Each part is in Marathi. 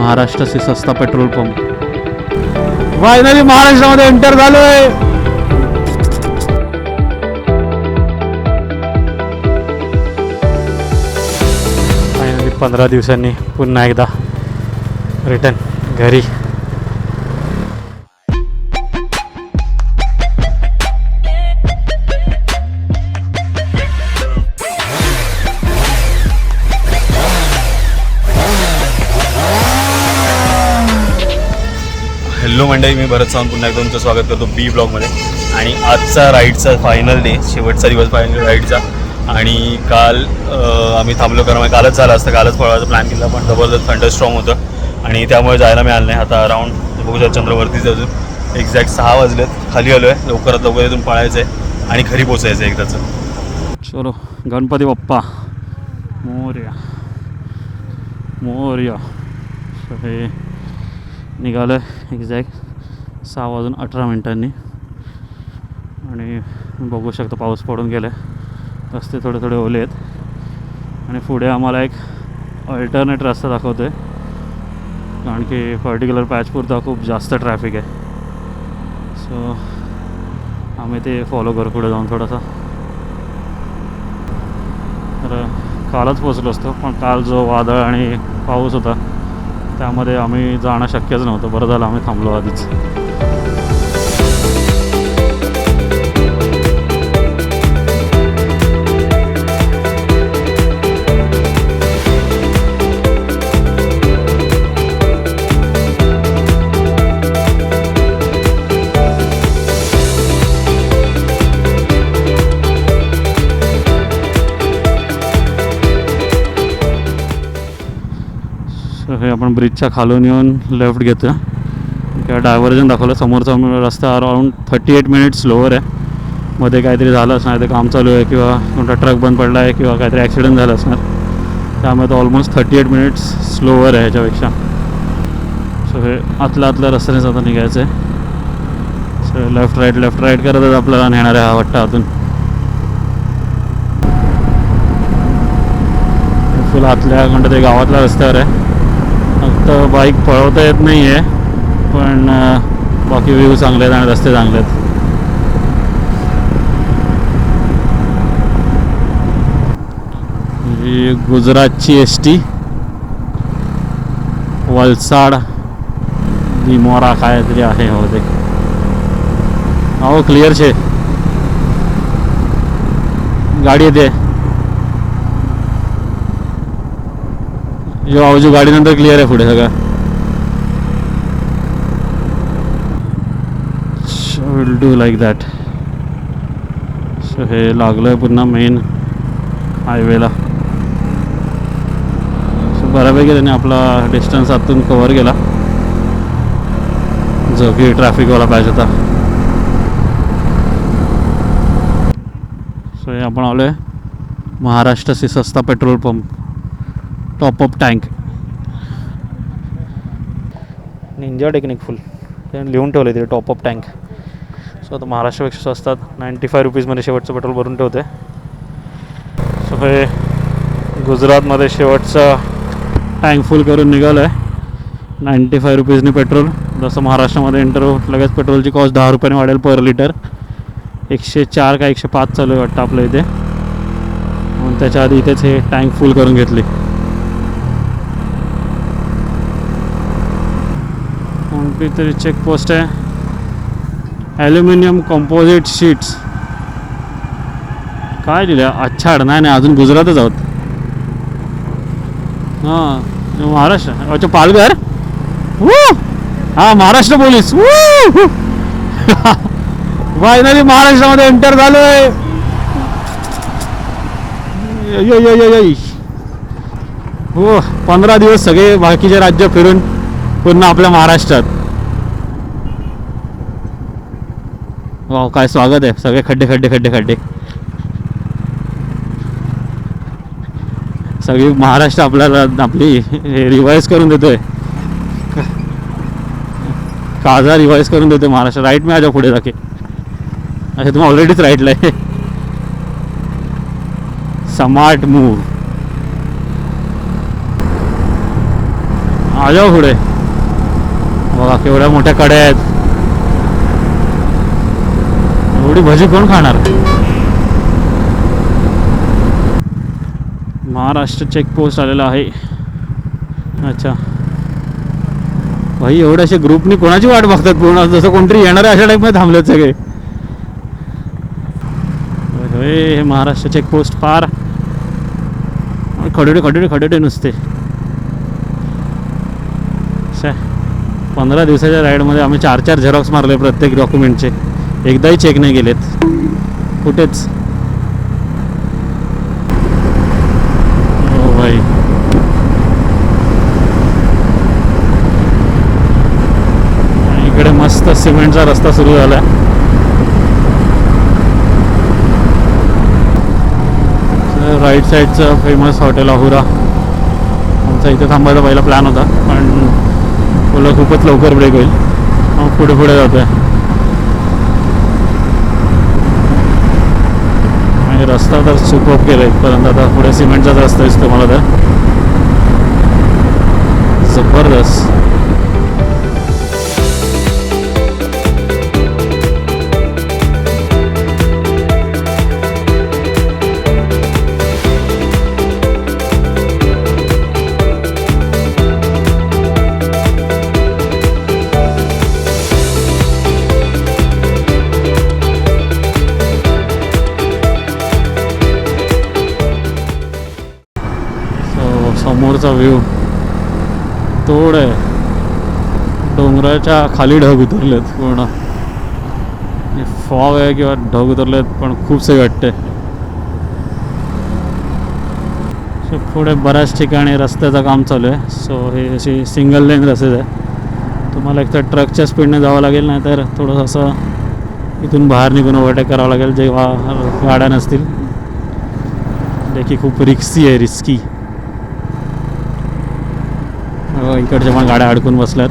महाराष्ट्र से सस्ता पेट्रोल पंप. फायनली महाराष्ट्रामध्ये एंटर झालोय. फायनली 15 दिवसांनी पुन्हा एकदा रिटर्न घरी. हॅलो मंडळी, मी भरत सावंत पुन्हा एकदा तुमचं स्वागत करतो बी ब्लॉगमध्ये. आणि आजचा राईडचा फायनल डे, शेवटचा दिवस फायनल राईडचा. आणि काल आम्ही थांबलो कारण कालच झालं असतं, कालच पळवायचा प्लॅन केला पण जबरदस्त थंडर स्ट्रॉंग होतं आणि त्यामुळे जायला मिळालं नाही. आता अराऊंड बघू शकतो चंद्रवरतीच अजून एक्झॅक्ट 6 वाजलेत. खाली आलो आहे, लवकरात लवकर इथून पळायचं आहे आणि घरी पोचायचं आहे एकदाचं. चलो गणपती बाप्पा मोरया मोरया. हे निघालं आहे एक्झॅक्ट 6:18 आणि बघू शकतो पाऊस पडून गेला आहे. रस्ते थोडे थोडे ओले आहेत आणि पुढे आम्हाला एक अल्टरनेट रस्ता दाखवतो आहे कारण की पर्टिक्युलर पॅचपुरता खूप जास्त ट्रॅफिक आहे. सो आम्ही ते फॉलो करू पुढे जाऊन थोडासा. तर कालच पोचलो असतो पण काल जो वादळ आणि पाऊस होता त्यामध्ये आम्ही जाणं शक्यच नव्हतं. बरं झालं आम्ही थांबलो आधीच. हे आपण ब्रिजच्या खालून येऊन लेफ्ट घेतो. किंवा डायव्हर्जन दाखवलं. समोरचा रस्ता अराऊंड 38 मिनिट्स स्लोवर आहे. मध्ये काहीतरी झालं असणार, ते काम चालू आहे किंवा कोणता ट्रक बंद पडला आहे किंवा काहीतरी ॲक्सिडेंट झाला असणार, त्यामुळे तो ऑलमोस्ट 38 मिनिट्स स्लोवर आहे ह्याच्यापेक्षा. सो हे आतल्या रस्त्यानेच आता निघायचं आहे. सो लेफ्ट राईट करतच आपल्याला नेणार आहे हा वट्टा आतून. फुल आतल्या कोणत्या ते गावातल्या रस्त्यावर आहे. फक्त बाईक पळवता येत नाही आहे पण बाकी व्ह्यू चांगले आहेत आणि रस्ते चांगले आहेत. ही गुजरातची ST वलसाड दिमोरा काहीतरी आहे. हो ते हो क्लिअर છે. गाडी येते जो आवाज गाडी नंतर क्लिअर आहे पुढे सगळं. Will do like that. So हे लागलं आहे पुन्हा मेन हायवेला. सो बऱ्यापैकी त्याने आपला डिस्टन्स आतून कव्हर केला जो की ट्रॅफिकवाला पाहिजे होता. सो हे आपण आलो आहे महाराष्ट्र से सस्ता petrol pump top up tank. Ninja technique फुल त्याने लिहून ठेवलं आहे तिथे टॉपअप टँक. सो आता महाराष्ट्रापेक्षा स्वस्तात 95 रुपीजमध्ये शेवटचं पेट्रोल भरून ठेवते. सो हे गुजरातमध्ये शेवटचं टँक फुल करून निघालं आहे 95 रुपीजने पेट्रोल. जसं महाराष्ट्रामध्ये एंटर लगेच पेट्रोलची कॉस्ट 10 रुपयाने वाढेल पर लिटर. 104 का 105 चालू आहे वाटतं आपल्या इथे. म्हणून त्याच्या आधी इथेच हे टँक फुल करून घेतली. कोणती तरी चेकपोस्ट आहे. ॲल्युमिनियम कंपोजिट शीट्स काय लिहिलं अच्छा. नाही अजून गुजरातच आहोत. हां महाराष्ट्र. अच्छा पालघर. हां महाराष्ट्र पोलीस. फायनली महाराष्ट्रामध्ये एंटर झालोय. हो 15 दिवस सगळे बाकीचे राज्य फिरून पुन्हा आपल्या महाराष्ट्रात. वाव काय स्वागत आहे. सगळे खड्डे खड्डे खड्डे खड्डे. सगळी महाराष्ट्र आपल्याला आपली रिवाईज करून देतोय. काजा रिवाईज करून देतोय महाराष्ट्र. राईट में आ जाओ पुढे जाके. अच्छा तुम्ही ऑलरेडीच राईटला आहे. Smart move. आ जाओ पुढे. बघा केवढ्या मोठ्या कड्या आहेत. एवढी भजी कोण खाणार. महाराष्ट्र चेकपोस्ट आलेला आहे. अच्छा भाई एवढे असे ग्रुपनी कोणाची वाट बघतात पूर्ण, जसं कोणतरी येणार आहे अशा टाईपमध्ये थांबलेत सगळे. हे महाराष्ट्र चेकपोस्ट पार. खडेटे नुसते. 15 दिवसाच्या राईडमध्ये आम्ही 4 झेरॉक्स मारले प्रत्येक डॉक्युमेंटचे. एकदाही चेक नाही केलेत कुठेच. हो भाई इकडे मस्त सिमेंटचा रस्ता सुरू झाला. राईट साईडचं फेमस हॉटेल अहुरा. आमचा इथे थांबायचा पहिला प्लॅन होता पण बोललं खूपच लवकर ब्रेक होईल, मग पुढे जातो आहे. आणि रस्ता तर सुपअप केला इथपर्यंत. आता पुढे सिमेंटचाच रस्ता दिसतो मला तर. जबरदस्त. समोरचा व्ह्यू तोड आहे. डोंगराच्या खाली ढग उतरलेत पूर्ण. फॉग आहे किंवा ढग उतरलेत पण खूप सही वाटते. पुढे बऱ्याच ठिकाणी रस्त्याचं काम चालू आहे. सो हे अशी सिंगल लेन रस्ते आहे. तुम्हाला एक तर ट्रकच्या स्पीडने जावं लागेल, नाही तर थोडंसं असं इथून बाहेर निघून ओव्हरटेक करावं लागेल जेव्हा गाड्या नसतील. देखील खूप रिस्की. इकडच्या पण गाड्या अडकून बसल्यात.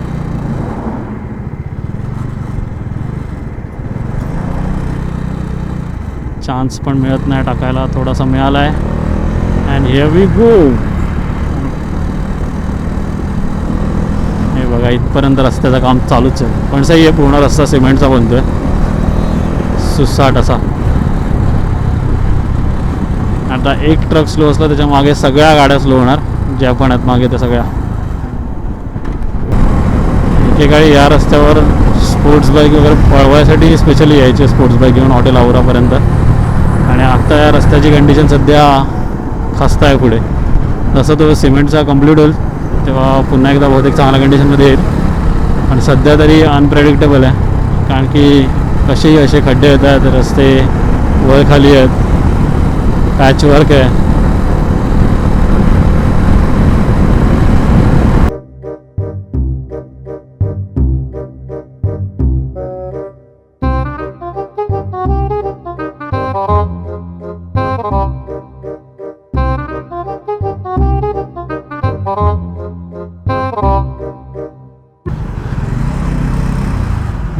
चान्स पण मिळत नाही टाकायला. थोडासा मिळाला आहे. And here we go. हे बघा इथपर्यंत रस्त्याचं काम चालूच आहे पण सही आहे. पूर्ण रस्ता सिमेंटचा बनतोय सुसाट असा. आता एक ट्रक स्लो असला त्याच्या मागे सगळ्या गाड्या स्लो होणार ज्या पण आहेत मागे त्या सगळ्या. एकेकाळी या रस्त्यावर स्पोर्ट्स बाईक वगैरे पळवायसाठी स्पेशली यायचे स्पोर्ट्स बाईक घेऊन हॉटेल आवरापर्यंत. आणि आत्ता या रस्त्याची कंडिशन सध्या खस्ता आहे. पुढे जसं तो सिमेंटचा कंप्लीट होईल तेव्हा पुन्हा एकदा बहुतेक चांगल्या कंडिशनमध्ये येईल. पण सध्या तरी अनप्रेडिक्टेबल आहे कारण की कसेही असे खड्डे येत आहेत. रस्ते वर खाली आहेत. पॅचवर्क आहे.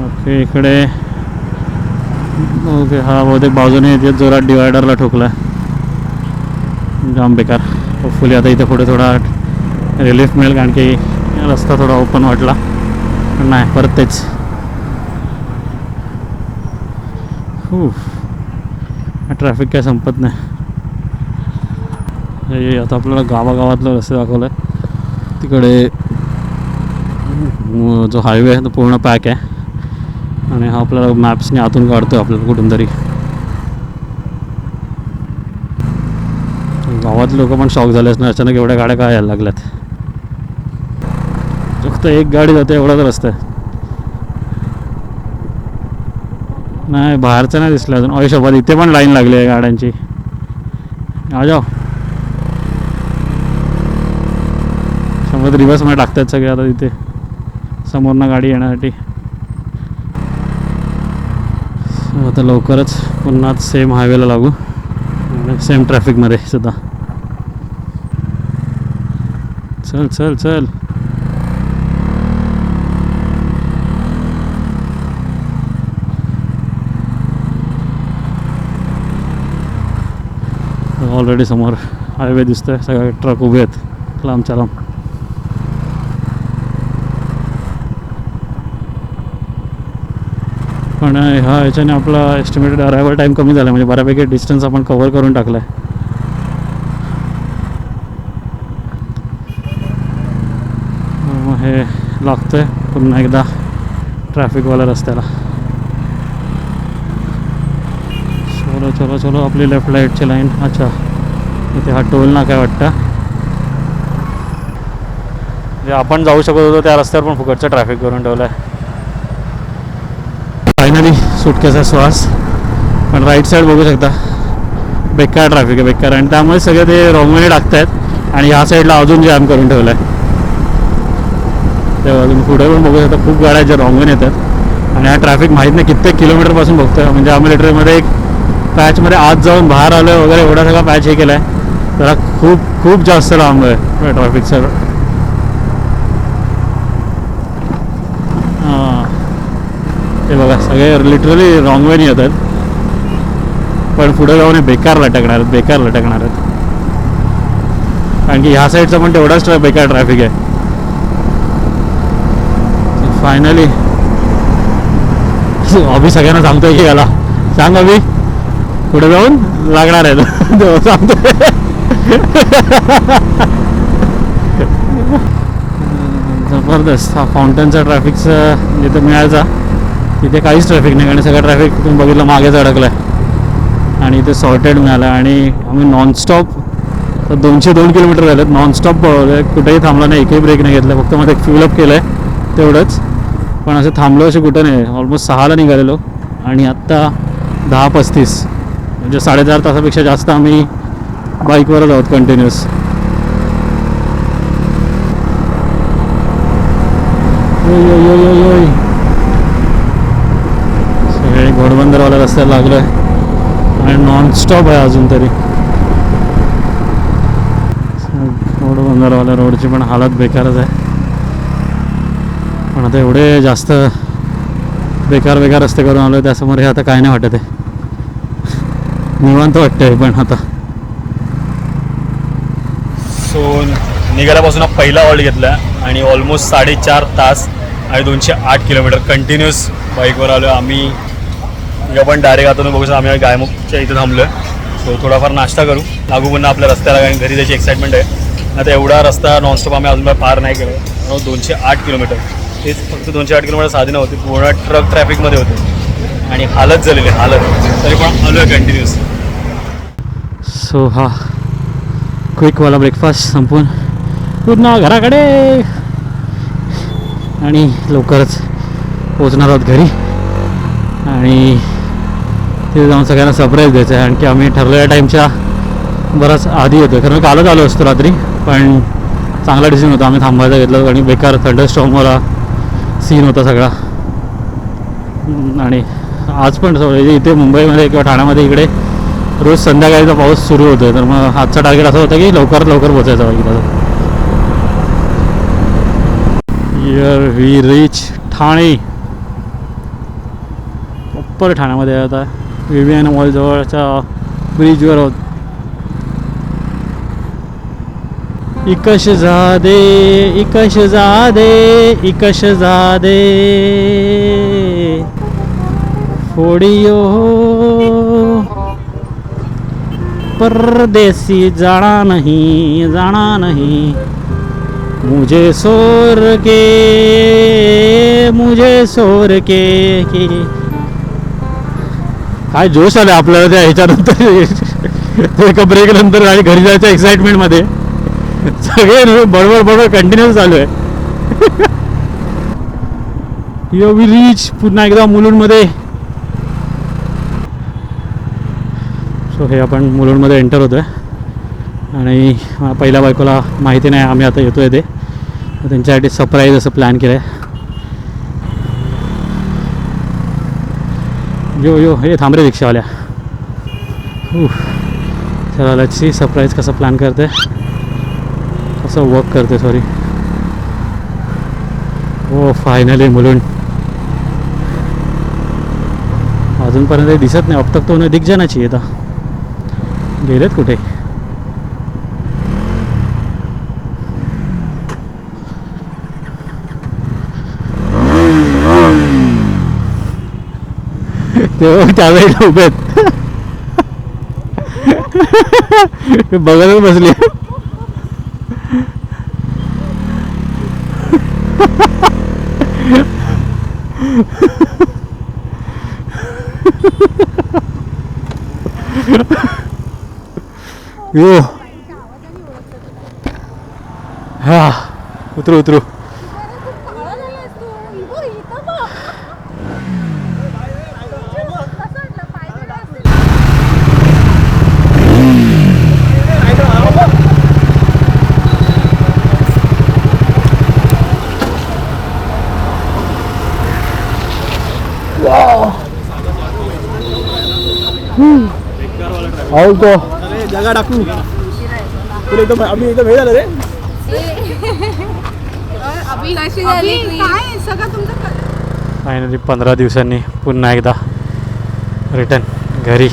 ओके इकडे ओके हा बहुतेक बाजूने येते जोरात डिवायडरला ठोकला. जाम बेकार. होपफुली आता इथे पुढे थोडा रिलीफ मिळेल कारण की रस्ता थोडा ओपन वाटला. पण नाही परत तेच. ट्रॅफिक काय संपत नाही. हे आता आपल्याला गावागावातलं रस्ते दाखवलं आहे. तिकडे जो हायवे आहे तो पूर्ण पॅक आहे आणि हा आपल्याला मॅप्सने आतून काढतो आहे आपल्याला कुठून तरी. गावातले लोक पण शॉक झालेच ना अचानक एवढ्या गाड्या काय यायला लागल्यात. फक्त एक गाडी जाते एवढाच रस्ता आहे. नाही बाहेरचं नाही दिसलं अजून. आयुष्यभर इथे पण लाईन लागली आहे गाड्यांची. आ जाओ. समोर रिव्हर्समध्ये टाकतात सगळे आता तिथे समोरनं गाडी येण्यासाठी. आता लवकरच पुन्हा सेम हायवेला लागू आणि सेम ट्रॅफिकमध्ये सुद्धा. चल चल चल. ऑलरेडी समोर हायवे दिसतोय. सगळे ट्रक उभे आहेत लांबच्या लांब. पण ह्या ह्याच्याने आपला एस्टिमेटेड अरायवल टाईम कमी झाला, म्हणजे बऱ्यापैकी डिस्टन्स आपण कव्हर करून टाकला आहे. हे लागतं आहे पुन्हा एकदा ट्रॅफिकवाल्या रस्त्याला. चलो चलो चलो, आपली लेफ्ट राईटची लाईन. अच्छा, इथे हा टोल नाका वाटतं. जे आपण जाऊ शकत होतो त्या रस्त्यावर पण फुकटचं ट्रॅफिक करून ठेवलं आहे. फायनली सुटकेचा श्वास. पण राईट साईड बघू शकता बेकार ट्रॅफिक आहे, बेकार. आणि त्यामुळे सगळे ते रॉंगवेने टाकत आहेत आणि ह्या साईडला अजून जॅम करून ठेवलं आहे. तेव्हा अजून पुढे पण बघू शकता खूप गाड्या ज्या रॉंगवेने येतात. आणि हा ट्रॅफिक माहीत नाही कित्येक किलोमीटरपासून बघतोय. म्हणजे आम्ही लिटरमध्ये एक पॅचमध्ये आत जाऊन बाहेर आलो वगैरे, एवढा सगळा पॅच हे केला आहे. तर खूप खूप जास्त लांब आहे ट्रॅफिकचा. हां, ते बघा सगळे लिटरली रॉंग वेने येतात. पण पुढे जाऊन बेकार लटकणार आहेत, बेकार लटकणार आहेत. कारण की ह्या साईडचा पण तेवढाच बेकार ट्रॅफिक आहे. फायनली अभि सगळ्यांना सांगतोय की याला सांग अभि पुढे जाऊन लागणार आहे सांगतोय. जबरदस्त. हा फाउंटनचा ट्रॅफिकचा जिथे मिळायचा तिथे काहीच ट्रॅफिक नाही, कारण सगळं ट्रॅफिक तुम्ही बघितलं मागेच अडकलं आहे. आणि इथे सॉर्टेड मिळालं. आणि आम्ही नॉनस्टॉप 202 किलोमीटर झालेत नॉनस्टॉप पळवलं आहे. कुठेही थांबला नाही, एकही ब्रेक नाही घेतला. फक्त मध्ये एक फ्युलअप केलं आहे तेवढंच. पण असं थांबलो असे कुठं नाही. ऑलमोस्ट 6ला निघालेलो आणि आत्ता 10:35, म्हणजे 4.5 तासापेक्षा जास्त आम्ही बाईकवरच आहोत कंटिन्युअस. सगळे घोडबंदरवाल्या रस्त्याला लागलो आहे आणि नॉनस्टॉप आहे अजून तरी. घोडबंदरवाल्या रोडची पण हालत बेकारच आहे. पण आता एवढे जास्त बेकार बेकार रस्ते करून आलो आहे त्यासमोर हे आता काय नाही वाटत आहे. निवांत वाटतं आहे पण आता. सो निघाल्यापासून हा पहिला हॉल्ट घेतला आणि ऑलमोस्ट 4.5 तास आणि 208 किलोमीटर कंटिन्युअस बाईकवर आलो आहे आम्ही. पण डायरेक्ट आता बघू शकता आम्ही गायमुखच्या इथं थांबलो आहे. सो थोडाफार नाश्ता करू, लागू पुन्हा आपल्या रस्त्याला, कारण घरी त्याची एक्साइटमेंट आहे. आता एवढा रस्ता नॉनस्टॉप आम्ही अजून पार नाही केला. 208 किलोमीटर, तेच फक्त 208 किलोमीटर साधी नव्हती, पूर्ण ट्रक ट्रॅफिकमध्ये होते आणि हालत झालेली हालत. तरी पण आलो आहे कंटिन्युअस. सो हा क्विकवाला ब्रेकफास्ट संपून पुन्हा घराकडे आणि लवकरच पोचणार आहोत घरी. आणि तिथे जाऊन सगळ्यांना सरप्राईज द्यायचं आहे. आणखी आम्ही ठरलेल्या टाईमच्या बराच आधी येतो आहे, कारण कालच आलो असतो रात्री. पण चांगला डिसिजन होता, आम्ही थांबायचं घेतलं आणि बेकार थंडरस्टॉर्मवाला सीन होता सगळा. आणि आज पण इथे मुंबईमध्ये किंवा ठाण्यामध्ये इकडे रोज संध्याकाळीचा पाऊस सुरू होतो आहे. तर मग आजचा टार्गेट असं होतं की लवकरात लवकर पोचायचं बाईकला. Here we reach Thane. Proper ठाण्यामध्ये आहे आता. विवियन मॉल जवळच्या ब्रिजवर आहोत. इकशजादे इकशजादे इकशजादे फोड़ियो परदेसी जाना नहीं मुझे सोर के काय जोश आला आपल्याला त्या ह्याच्यानंतर एका ब्रेक नंतर आणि घरी जायच्या एक्साइटमेंटमध्ये. सगळे बरोबर बरोबर कंटिन्युअस चालू आहे. यू वी रीच पुन्हा एकदा मुलुंडमध्ये. सो हे आपण मुलुंडमध्ये एंटर होतो आहे आणि पहिल्या बायकोला माहिती नाही आम्ही आता येतो आहे ते. त्यांच्यासाठी सरप्राईज असं प्लॅन केलं आहे. यो हे थांब रे रिक्षावाल्या. चला लेट्स सी सरप्राईज कसं प्लॅन करते, कसं वर्क करते. सॉरी. हो फायनली मुलुंड. अजूनपर्यंत दिसत नाही. अब तक तो उन्हें दिख जाना चाहिए था. गेलेत कुठे. ते त्यावेळेला उभे आहेत. बघायला बसले. यो हा उतरू उतरू. तो जगा टाकू तुला एकदम आम्ही एकदम हे झालं रे. फायनली 15 दिवसांनी पुन्हा एकदा रिटर्न घरी.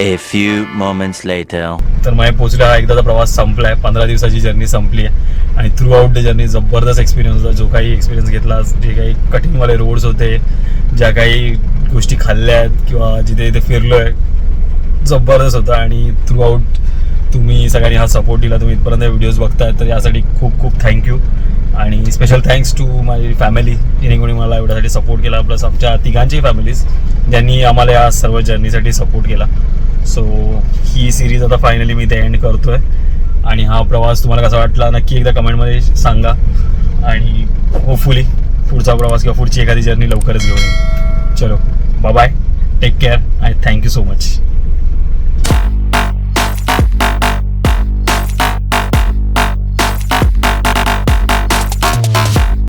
A few moments later. तर माझ्या पोचला हा एकदाचा प्रवास संपला आहे. 15 दिवसाची जर्नी संपली आहे आणि थ्रू आउट द जर्नी जबरदस्त एक्सपिरियन्स होता. जो काही एक्सपिरियन्स घेतला, जे काही कठीणवाले रोड्स होते, ज्या काही गोष्टी खाल्ल्या आहेत किंवा जिथे जिथे फिरलो आहे, जबरदस्त होता. आणि थ्रू आउट तुम्ही सगळ्यांनी हा सपोर्ट दिला, तुम्ही इथपर्यंत व्हिडिओज बघताय, तर यासाठी खूप खूप थँक्यू. आणि स्पेशल थँक्स टू माझी फॅमिली, जिने कोणी मला एवढ्यासाठी सपोर्ट केला, प्लस आमच्या तिघांची फॅमिलीज ज्यांनी आम्हाला या सर्व जर्नीसाठी सपोर्ट केला. सो ही सिरीज आता फायनली मी ते एंड करतो आहे. आणि हा प्रवास तुम्हाला कसा वाटला नक्की एकदा कमेंटमध्ये सांगा. आणि होपफुली पुढचा प्रवास किंवा पुढची एखादी जर्नी लवकरच घेऊन येईल. चलो बाय बाय, टेक केअर आणि थँक्यू सो मच.